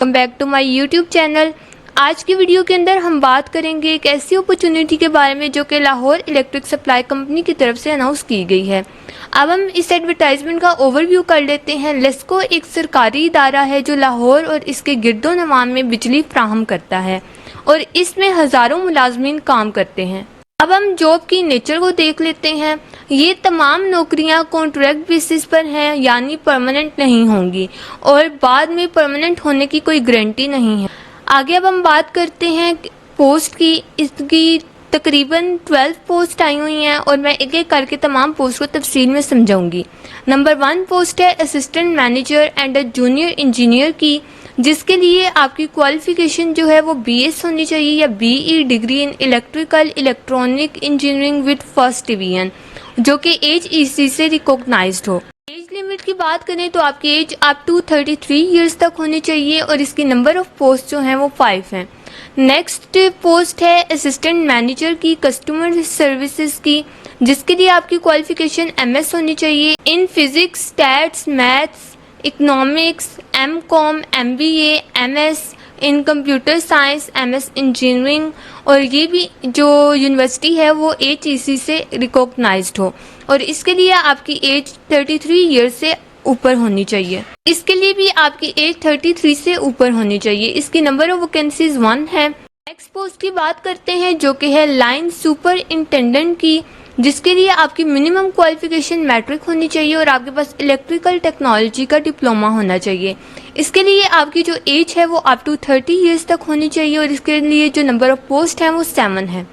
Welcome back to my YouTube channel. आज की video के अंदर हम बात करेंगे एक ऐसी अपॉर्चुनिटी के बारे में जो कि लाहौर इलेक्ट्रिक सप्लाई कंपनी की तरफ से अनाउंस की गई है। अब हम इस एडवर्टाइजमेंट का ओवरव्यू कर लेते हैं। लेस्को एक सरकारी इदारा है जो लाहौर और इसके गिरदो नवाम में बिजली फ्राहम करता है और इसमें हज़ारों मुलाजमीन काम करते हैं। अब हम जॉब की नेचर को देख लेते हैं। ये तमाम नौकरियां कॉन्ट्रैक्ट बेसिस पर हैं, यानी परमानेंट नहीं होंगी और बाद में परमानेंट होने की कोई गारंटी नहीं है। आगे अब हम बात करते हैं पोस्ट की। इसकी तकरीबन 12 पोस्ट आई हुई हैं और मैं एक एक करके तमाम पोस्ट को तफसील में समझाऊंगी। नंबर 1 पोस्ट है assistant manager and a junior engineer की, जिसके लिए आपकी क्वालिफिकेशन जो है वो BS होनी चाहिए या BE degree in electrical electronic engineering with first division, जो कि HEC से रिकॉग्नाइज्ड हो। एज लिमिट की बात करें तो आपकी एज अप टू 33 इयर्स तक होनी चाहिए और इसकी नंबर ऑफ पोस्ट जो हैं वो 5 हैं। नेक्स्ट पोस्ट है असिस्टेंट मैनेजर की कस्टमर सर्विसेज की, जिसके लिए आपकी क्वालिफिकेशन MS होनी चाहिए in physics, stats, maths, economics, MCOM, MBA, MS in computer science, MS engineering, और ये भी जो यूनिवर्सिटी है वो HEC से रिकॉग्नाइज्ड हो और इसके लिए आपकी एज 33 ईयर्स से ऊपर होनी चाहिए। इसके लिए भी आपकी एज 33 से ऊपर होनी चाहिए। इसकी नंबर ऑफ वैकेंसीज 1 है। नेक्स्ट पोस्ट की बात करते हैं जो कि है लाइन सुपरिंटेंडेंट की, जिसके लिए आपकी मिनिमम क्वालिफिकेशन मैट्रिक होनी चाहिए और आपके पास इलेक्ट्रिकल टेक्नोलॉजी का डिप्लोमा होना चाहिए। इसके लिए आपकी जो एज है वो अप टू 30 इयर्स तक होनी चाहिए और इसके लिए जो नंबर ऑफ पोस्ट है वो 7 है।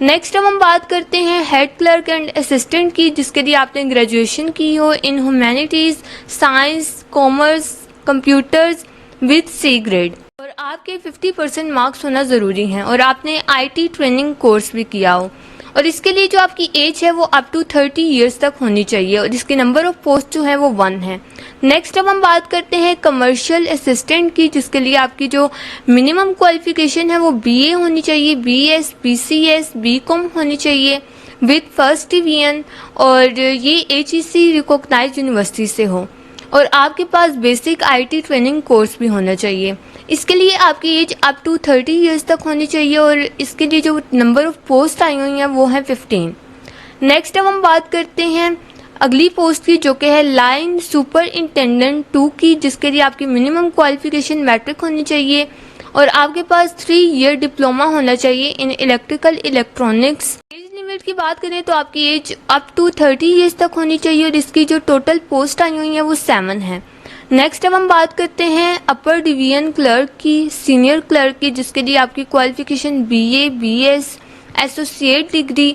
नेक्स्ट अब हम बात करते हैं हेड क्लर्क एंड असिस्टेंट की, जिसके लिए आपने ग्रेजुएशन की हो in humanities, science, commerce, computers with C grade और आपके 50% मार्क्स होना ज़रूरी हैं और आपने IT ट्रेनिंग कोर्स भी किया हो और इसके लिए जो आपकी एज है वो अप टू 30 इयर्स तक होनी चाहिए और इसके नंबर ऑफ पोस्ट जो है वो 1 है। नेक्स्ट अब हम बात करते हैं कमर्शियल असिस्टेंट की, जिसके लिए आपकी जो मिनिमम क्वालिफिकेशन है वो BA होनी चाहिए, BS, BCS, BCom होनी चाहिए विद फर्स्ट डिवीजन और ये HEC रिकॉग्नाइज्ड यूनिवर्सिटी से हो और आपके पास बेसिक IT ट्रेनिंग कोर्स भी होना चाहिए। इसके लिए आपकी एज अप टू 30 इयर्स तक होनी चाहिए और इसके लिए जो नंबर ऑफ पोस्ट आई हुई हैं वो है 15। नेक्स्ट अब हम बात करते हैं अगली पोस्ट की, जो कि है लाइन सुपरिंटेंडेंट 2 की, जिसके लिए आपकी मिनिमम क्वालिफिकेशन मैट्रिक होनी चाहिए और आपके पास 3 ईयर डिप्लोमा होना चाहिए in electrical electronics. Age limit की बात करें तो आपकी एज अप टू 30 इयर्स तक होनी चाहिए और इसकी जो टोटल पोस्ट आई हुई हैं वो 7 है। नेक्स्ट अब हम बात करते हैं अपर डिवीजन क्लर्क की, सीनियर क्लर्क की, जिसके लिए आपकी qualification BA, BS, associate degree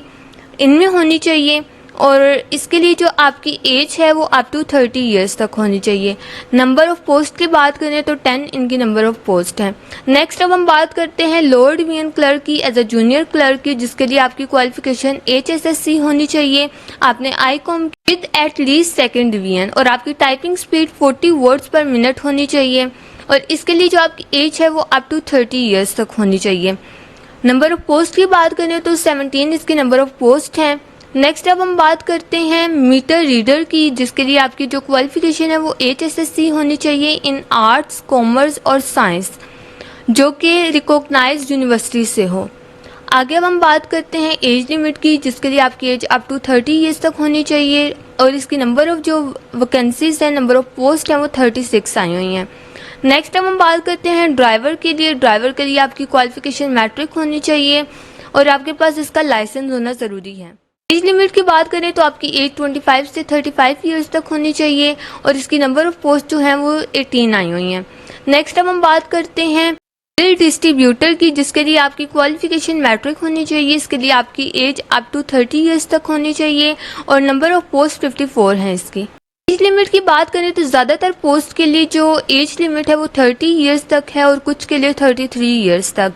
इनमें होनी चाहिए और इसके लिए जो आपकी एज है वो अप टू 30 इयर्स तक होनी चाहिए। नंबर ऑफ पोस्ट की बात करें तो 10 इनकी नंबर ऑफ पोस्ट है। नेक्स्ट अब हम बात करते हैं लोअर डिवीजन क्लर्क की एज अ जूनियर क्लर्क की, जिसके लिए आपकी क्वालिफिकेशन HSSC होनी चाहिए, आपने ICOM with at least second division और आपकी टाइपिंग स्पीड 40 वर्ड्स पर मिनट होनी चाहिए और इसके लिए जो आपकी एज है वो अप टू 30 इयर्स तक होनी चाहिए। नंबर ऑफ पोस्ट की बात करें तो 17 इसकी नंबर ऑफ पोस्ट हैं। नेक्स्ट अब हम बात करते हैं मीटर रीडर की, जिसके लिए आपकी जो क्वालिफिकेशन है वो HSSC होनी चाहिए इन आर्ट्स, कॉमर्स और साइंस, जो कि रिकॉग्नाइज्ड यूनिवर्सिटी से हो। आगे अब हम बात करते हैं एज लिमिट की, जिसके लिए आपकी एज अप टू 30 इयर्स तक होनी चाहिए और इसकी नंबर ऑफ जो वैकेंसीज है, नंबर ऑफ पोस्ट हैं वो 36 आई हुई हैं। नेक्स्ट अब हम बात करते हैं ड्राइवर के लिए। ड्राइवर के लिए आपकी क्वालिफिकेशन मैट्रिक होनी चाहिए और आपके पास इसका लाइसेंस होना ज़रूरी है। एज लिमिट की बात करें तो आपकी एज 25 से 35 इयर्स तक होनी चाहिए और इसकी नंबर ऑफ पोस्ट जो हैं वो 18 आई हुई हैं। नेक्स्ट अब हम बात करते हैं बिल डिस्ट्रीब्यूटर की, जिसके लिए आपकी क्वालिफिकेशन मैट्रिक होनी चाहिए। इसके लिए आपकी एज अप टू 30 इयर्स तक होनी चाहिए और नंबर ऑफ पोस्ट 54 हैं इसकी। एज लिमिट की बात करें तो ज़्यादातर पोस्ट के लिए जो एज लिमिट है वो 30 इयर्स तक है और कुछ के लिए 33 इयर्स तक।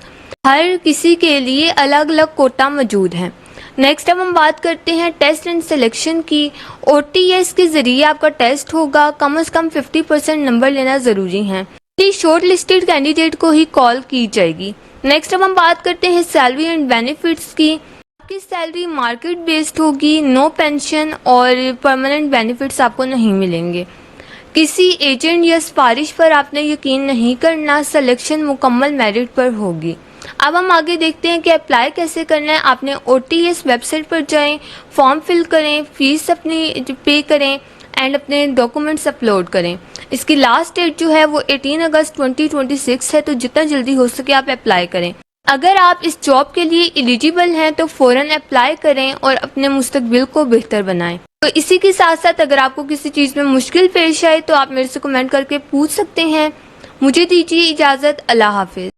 हर किसी के लिए अलग अलग कोटा मौजूद है। नेक्स्ट अब हम बात करते हैं टेस्ट एंड सिलेक्शन की। OTS के ज़रिए आपका टेस्ट होगा, कम से कम 50% नंबर लेना ज़रूरी है। शॉर्ट लिस्टेड कैंडिडेट को ही कॉल की जाएगी। नेक्स्ट अब हम बात करते हैं सैलरी एंड बेनिफिट्स की। आपकी सैलरी मार्केट बेस्ड होगी, नो पेंशन और परमानेंट बेनिफिट्स आपको नहीं मिलेंगे। किसी एजेंट या सिफारिश पर आपने यकीन नहीं करना, सिलेक्शन मुकम्मल मेरिट पर होगी। अब हम आगे देखते हैं कि अप्लाई कैसे करना है। आपने OTS वेबसाइट पर जाएं, फॉर्म फिल करें, फीस अपनी पे करें एंड अपने डॉक्यूमेंट्स अपलोड करें। इसकी लास्ट डेट जो है वो 18 अगस्त 2026 है, तो जितना जल्दी हो सके आप अप्लाई करें। अगर आप इस जॉब के लिए एलिजिबल हैं तो फ़ौरन अप्लाई करें और अपने मुस्तकबिल को बेहतर बनाएं। तो इसी के साथ साथ अगर आपको किसी चीज़ में मुश्किल पेश आए तो आप मेरे से कमेंट करके पूछ सकते हैं। मुझे दीजिए इजाज़त। अल्लाह हाफिज़।